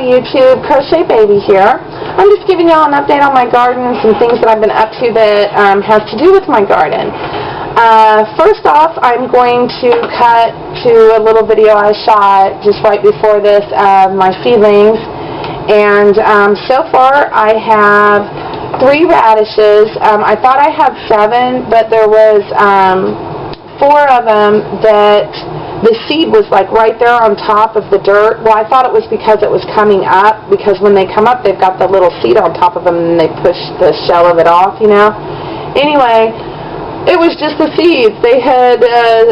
YouTube, Crochet Baby here. I'm just giving y'all an update on my garden and some things that I've been up to that has to do with my garden. First off, I'm going to cut to a little video I shot just right before this of my seedlings. And so far I have 3 radishes. I thought I had 7, but there was 4 of them that the seed was like right there on top of the dirt. Well, I thought it was because it was coming up, because when they come up they've got the little seed on top of them and they push the shell of it off, you know. Anyway, it was just the seeds. They had,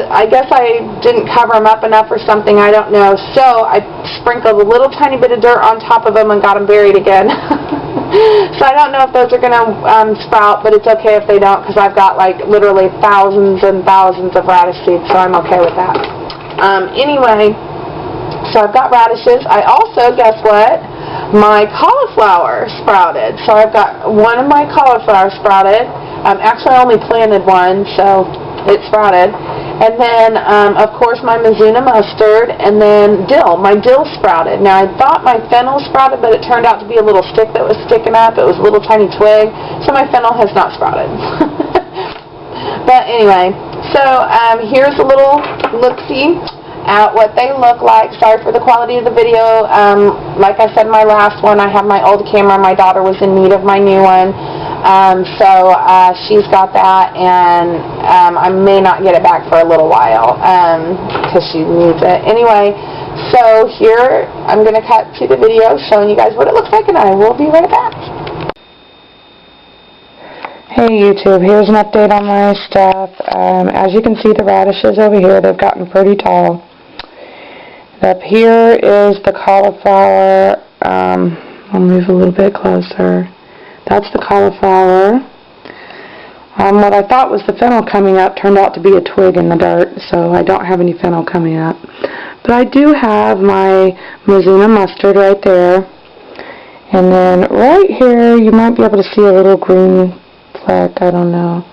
I guess I didn't cover them up enough or something, I don't know. So I sprinkled a little tiny bit of dirt on top of them and got them buried again. So I don't know if those are going to sprout, but it's okay if they don't, because I've got like literally thousands and thousands of radish seeds, so I'm okay with that. Anyway, so I've got radishes. I also, guess what? My cauliflower sprouted. So I've got one of my cauliflower sprouted. Actually, I only planted one, so it sprouted. And then, of course, my Mizuna mustard, and then dill. My dill sprouted. Now, I thought my fennel sprouted, but it turned out to be a little stick that was sticking up. It was a little tiny twig, so my fennel has not sprouted. But anyway, so here's a little look-see at what they look like. Sorry for the quality of the video. Like I said in my last one, I have my old camera. My daughter was in need of my new one. So she's got that, and I may not get it back for a little while because she needs it. Anyway, so here I'm going to cut to the video showing you guys what it looks like, and I will be right back. Hey YouTube, here's an update on my stuff. As you can see, the radishes over here, they've gotten pretty tall. Up here is the cauliflower. I'll move a little bit closer. That's the cauliflower. What I thought was the fennel coming up turned out to be a twig in the dirt, so I don't have any fennel coming up. But I do have my Mizuna mustard right there. And then right here, you might be able to see a little green fleck. I don't know.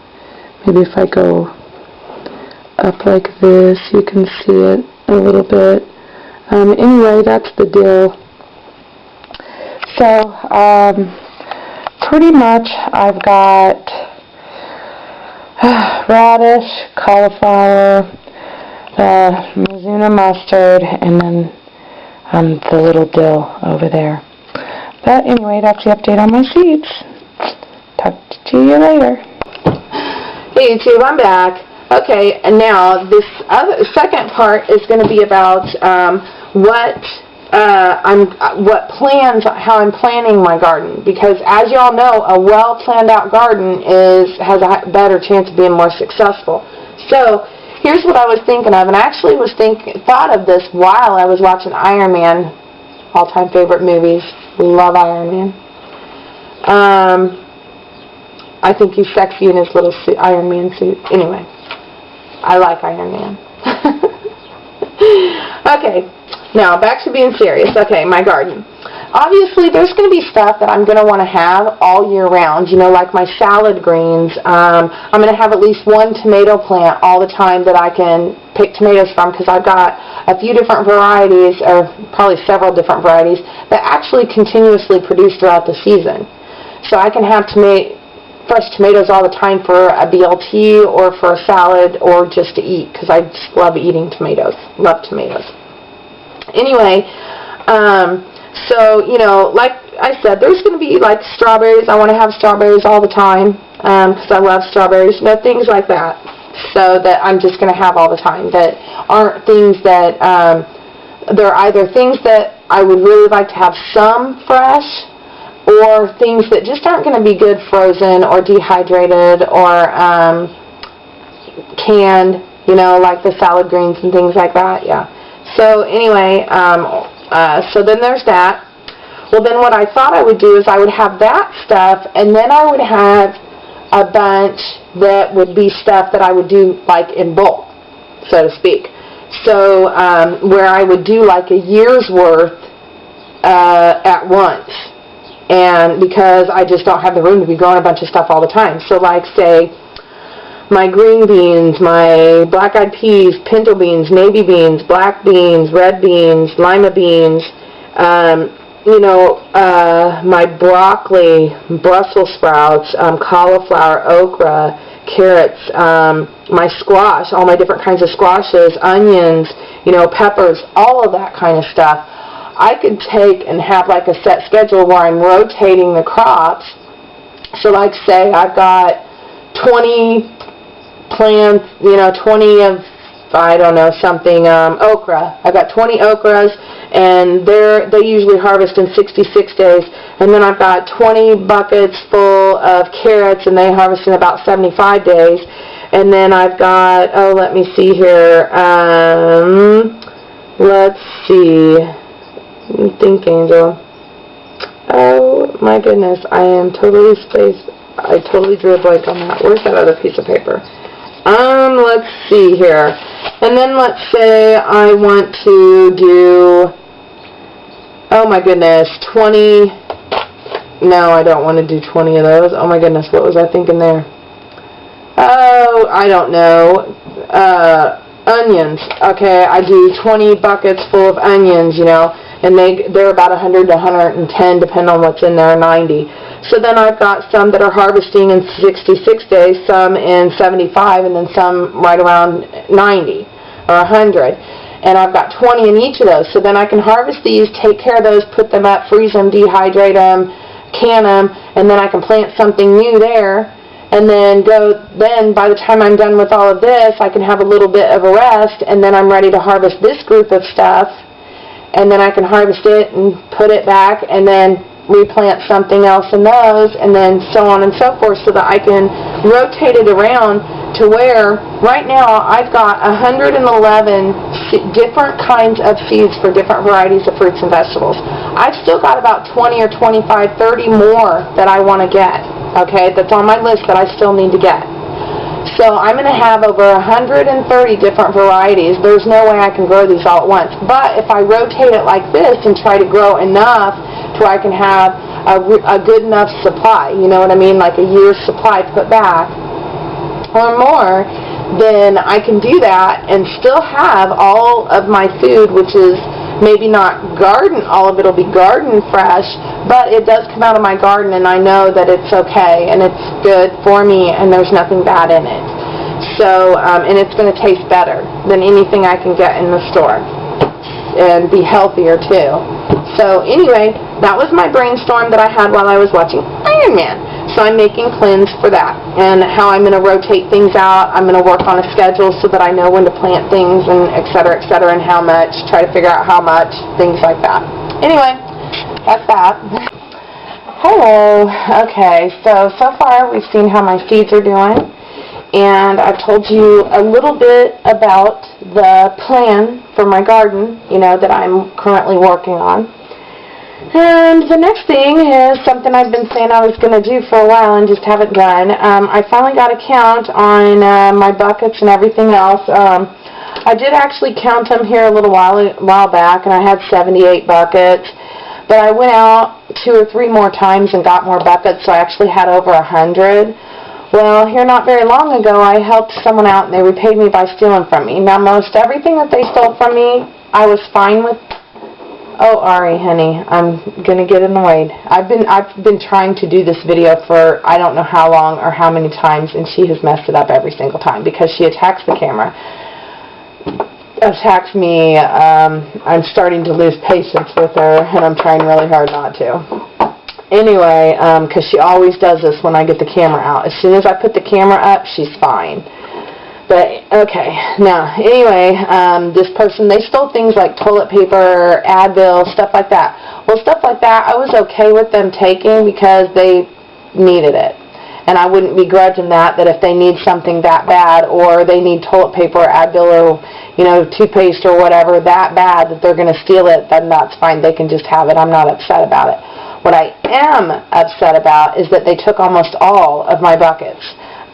Maybe if I go up like this, you can see it a little bit. Anyway, that's the dill. So, pretty much I've got radish, cauliflower, Mizuna mustard, and then the little dill over there. But anyway, that's the update on my seeds. Talk to you later. Hey YouTube, I'm back. Okay, and now this second part is going to be about how I'm planning my garden, because as y'all know, a well planned out garden has a better chance of being more successful. So here's what I was thinking of, and I actually thought of this while I was watching Iron Man, all-time favorite movies. Love Iron Man. I think he's sexy in his little suit, Iron Man suit. Anyway, I like Iron Man. Okay, now back to being serious. Okay, my garden. Obviously, there's going to be stuff that I'm going to want to have all year round. You know, like my salad greens. I'm going to have at least one tomato plant all the time that I can pick tomatoes from, because I've got a few different varieties, or probably several different varieties, that actually continuously produce throughout the season. So I can have fresh tomatoes all the time for a BLT or for a salad or just to eat, because I just love eating tomatoes. Love tomatoes. Anyway, so, you know, like I said, there's going to be like strawberries. I want to have strawberries all the time because I love strawberries. You know, things like that. So that I'm just going to have all the time. That aren't things that, they're either things that I would really like to have some fresh, or things that just aren't going to be good frozen or dehydrated or canned, you know, like the salad greens and things like that, yeah. So anyway, so then there's that. Well, then what I thought I would do is I would have that stuff, and then I would have a bunch that would be stuff that I would do like in bulk, so to speak. So where I would do like a year's worth at once. And because I just don't have the room to be growing a bunch of stuff all the time. So like, say, my green beans, my black-eyed peas, pinto beans, navy beans, black beans, red beans, lima beans, you know, my broccoli, Brussels sprouts, cauliflower, okra, carrots, my squash, all my different kinds of squashes, onions, you know, peppers, all of that kind of stuff. I could take and have like a set schedule where I'm rotating the crops. So like say I've got 20 plants, you know, 20 of, I don't know, something, okra. I've got 20 okras, and they usually harvest in 66 days. And then I've got 20 buckets full of carrots, and they harvest in about 75 days. And then I've got, oh, let me see here. Let's see. Think, Angel. Oh, my goodness. I am totally spaced. I totally drew a blank on that. Where's that other piece of paper? Let's see here. And then let's say I want to do, oh my goodness, 20, no, I don't want to do 20 of those. Oh my goodness, what was I thinking there? Oh, I don't know. Onions. Okay, I do 20 buckets full of onions, you know, and they're about 100 to 110, depending on what's in there, 90. So then I've got some that are harvesting in 66 days, some in 75, and then some right around 90 or 100. And I've got 20 in each of those. So then I can harvest these, take care of those, put them up, freeze them, dehydrate them, can them, and then I can plant something new there. And then by the time I'm done with all of this, I can have a little bit of a rest, and then I'm ready to harvest this group of stuff. And then I can harvest it and put it back, and then replant something else in those, and then so on and so forth, so that I can rotate it around to where right now I've got 111 different kinds of seeds for different varieties of fruits and vegetables. I've still got about 20 or 25, 30 more that I want to get, okay, that's on my list that I still need to get. So I'm going to have over 130 different varieties. There's no way I can grow these all at once. But if I rotate it like this and try to grow enough to where I can have a good enough supply, you know what I mean, like a year's supply put back or more, then I can do that and still have all of my food, which is maybe not garden, all of it will be garden fresh, but it does come out of my garden, and I know that it's okay and it's good for me and there's nothing bad in it. So, and it's going to taste better than anything I can get in the store and be healthier too. So anyway, that was my brainstorm that I had while I was watching Iron Man. So I'm making plans for that and how I'm going to rotate things out. I'm going to work on a schedule so that I know when to plant things and et cetera, and how much, try to figure out how much, things like that. Anyway, that's that. Hello. Okay, so far we've seen how my seeds are doing, and I've told you a little bit about the plan for my garden, you know, that I'm currently working on. And the next thing is something I've been saying I was going to do for a while and just haven't done. I finally got a count on my buckets and everything else. I did actually count them here a little while back, and I had 78 buckets. But I went out 2 or 3 more times and got more buckets, so I actually had over 100. Well, here not very long ago, I helped someone out, and they repaid me by stealing from me. Now, most everything that they stole from me, I was fine with. Oh, Ari, honey, I'm going to get annoyed. I've been trying to do this video for I don't know how long or how many times, and she has messed it up every single time because she attacks the camera. Attacks me. I'm starting to lose patience with her, and I'm trying really hard not to. Anyway, because she always does this when I get the camera out. As soon as I put the camera up, she's fine. But, okay, now, anyway, this person, they stole things like toilet paper, Advil, stuff like that. Well, stuff like that, I was okay with them taking because they needed it. And I wouldn't begrudge them that if they need something that bad, or they need toilet paper or Advil or, you know, toothpaste or whatever that bad that they're going to steal it, then that's fine. They can just have it. I'm not upset about it. What I am upset about is that they took almost all of my buckets.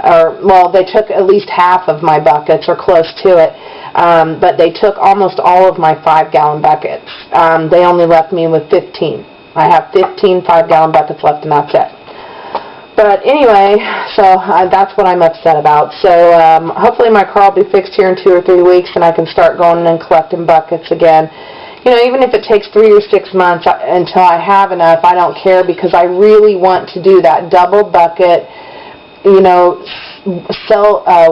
Well, they took at least half of my buckets, or close to it, but they took almost all of my 5-gallon buckets. They only left me with 15. I have 15 5-gallon buckets left, and that's it. But anyway, so that's what I'm upset about. So hopefully my car will be fixed here in 2 or 3 weeks, and I can start going and collecting buckets again. you know, even if it takes 3 or 6 months until I have enough, I don't care, because I really want to do that double bucket, you know,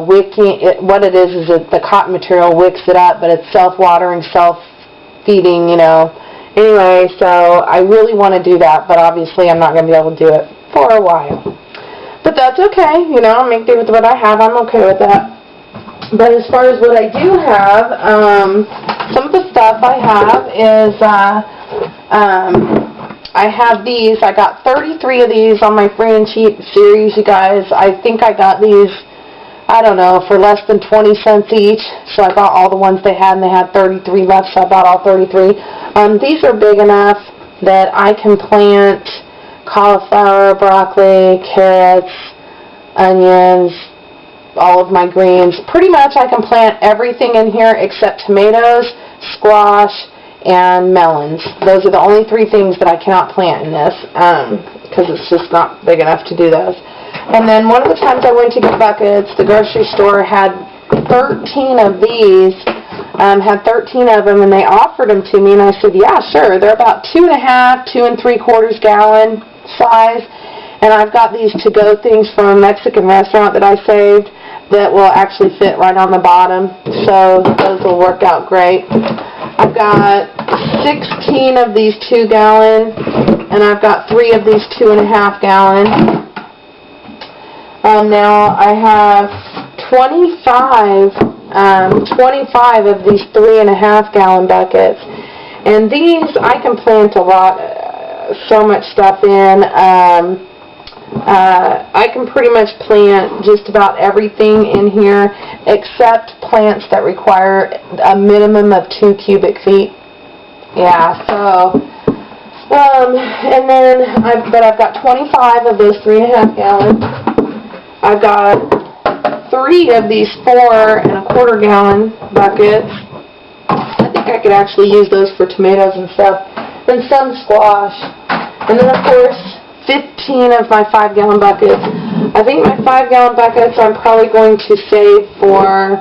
wicking. What it is that the cotton material wicks it up, but it's self-watering, self-feeding, you know. Anyway, so I really want to do that, but obviously I'm not going to be able to do it for a while. But that's okay, you know, I'll make do with what I have. I'm okay with that. But as far as what I do have, some of the stuff I have is, I have these. I got 33 of these on my free and cheap series, you guys. I think I got these, I don't know, for less than 20 cents each. So I bought all the ones they had, and they had 33 left, so I bought all 33. These are big enough that I can plant cauliflower, broccoli, carrots, onions, all of my greens. Pretty much I can plant everything in here except tomatoes, squash, and melons. Those are the only 3 things that I cannot plant in this, because it's just not big enough to do those. And then one of the times I went to get buckets, the grocery store had 13 of these, had 13 of them, and they offered them to me, and I said, yeah, sure. They're about 2.5, 2 3/4 gallon size, and I've got these to-go things from a Mexican restaurant that I saved that will actually fit right on the bottom, so those will work out great. I've got 16 of these 2-gallon, and I've got 3 of these 2.5-gallon. Now I have 25 of these 3.5-gallon buckets, and these I can plant a lot, so much stuff in. I can pretty much plant just about everything in here except plants that require a minimum of 2 cubic feet. Yeah, so, and then, I've got 25 of those 3.5 gallon. I've got 3 of these 4.25 gallon buckets. I think I could actually use those for tomatoes and stuff. And some squash. And then, of course, 15 of my 5-gallon buckets. I think my 5-gallon buckets I'm probably going to save for,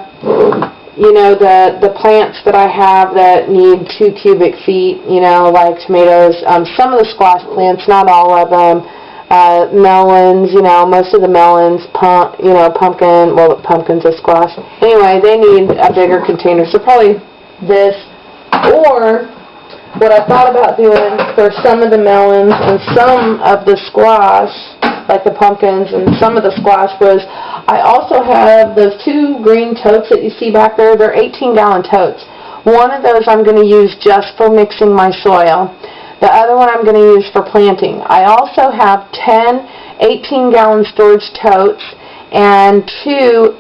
you know, the plants that I have that need 2 cubic feet, you know, like tomatoes. Some of the squash plants, not all of them. Melons, you know, most of the melons, pumpkin, well, pumpkins are squash. Anyway, they need a bigger container, so probably this, or what I thought about doing for some of the melons and some of the squash, like the pumpkins and some of the squash, was I also have those 2 green totes that you see back there. They're 18-gallon totes. One of those I'm going to use just for mixing my soil. The other one I'm going to use for planting. I also have 10 18-gallon storage totes and 2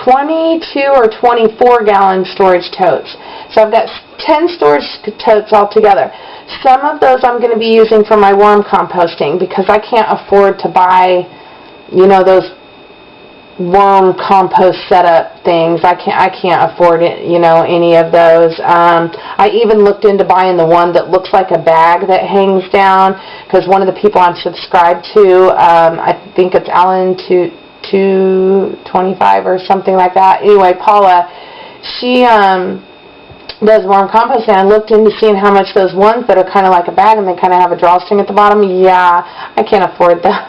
22 or 24-gallon storage totes. So I've got 10 storage totes altogether. Some of those I'm going to be using for my worm composting because I can't afford to buy, you know, those worm compost setup things. I can't afford it, you know, any of those. I even looked into buying the one that looks like a bag that hangs down because one of the people I'm subscribed to, I think it's Alan 225 or something like that. Anyway, Paula, she does worm composting. I looked into seeing how much those ones that are kind of like a bag and they kind of have a drawstring at the bottom. Yeah, I can't afford that.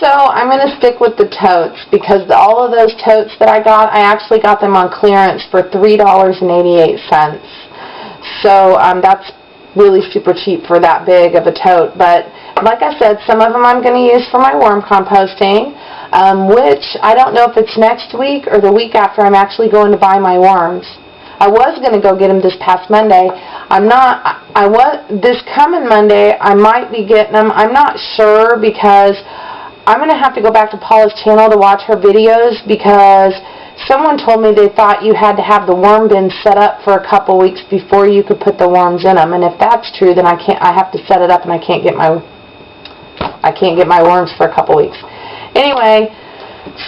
So I'm going to stick with the totes because all of those totes that I got, I actually got them on clearance for $3.88. So that's really super cheap for that big of a tote. But like I said, some of them I'm going to use for my worm composting, which I don't know if it's next week or the week after I'm actually going to buy my worms. I was going to go get them this past Monday. This coming Monday, I might be getting them. I'm not sure because I'm going to have to go back to Paula's channel to watch her videos because someone told me they thought you had to have the worm bin set up for a couple weeks before you could put the worms in them. And if that's true, then I have to set it up and I can't get my worms for a couple weeks. Anyway,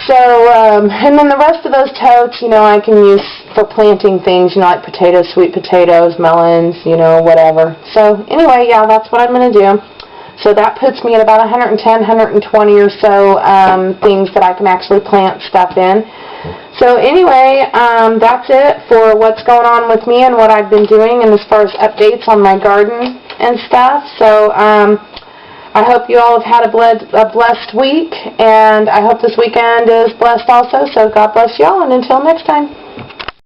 so, and then the rest of those totes, you know, I can use for planting things, you know, like potatoes, sweet potatoes, melons, you know, whatever. So, anyway, yeah, that's what I'm going to do. So that puts me at about 110, 120 or so things that I can actually plant stuff in. So anyway, that's it for what's going on with me and what I've been doing, and as far as updates on my garden and stuff. So I hope you all have had a blessed week, and I hope this weekend is blessed also. So God bless you all, and until next time.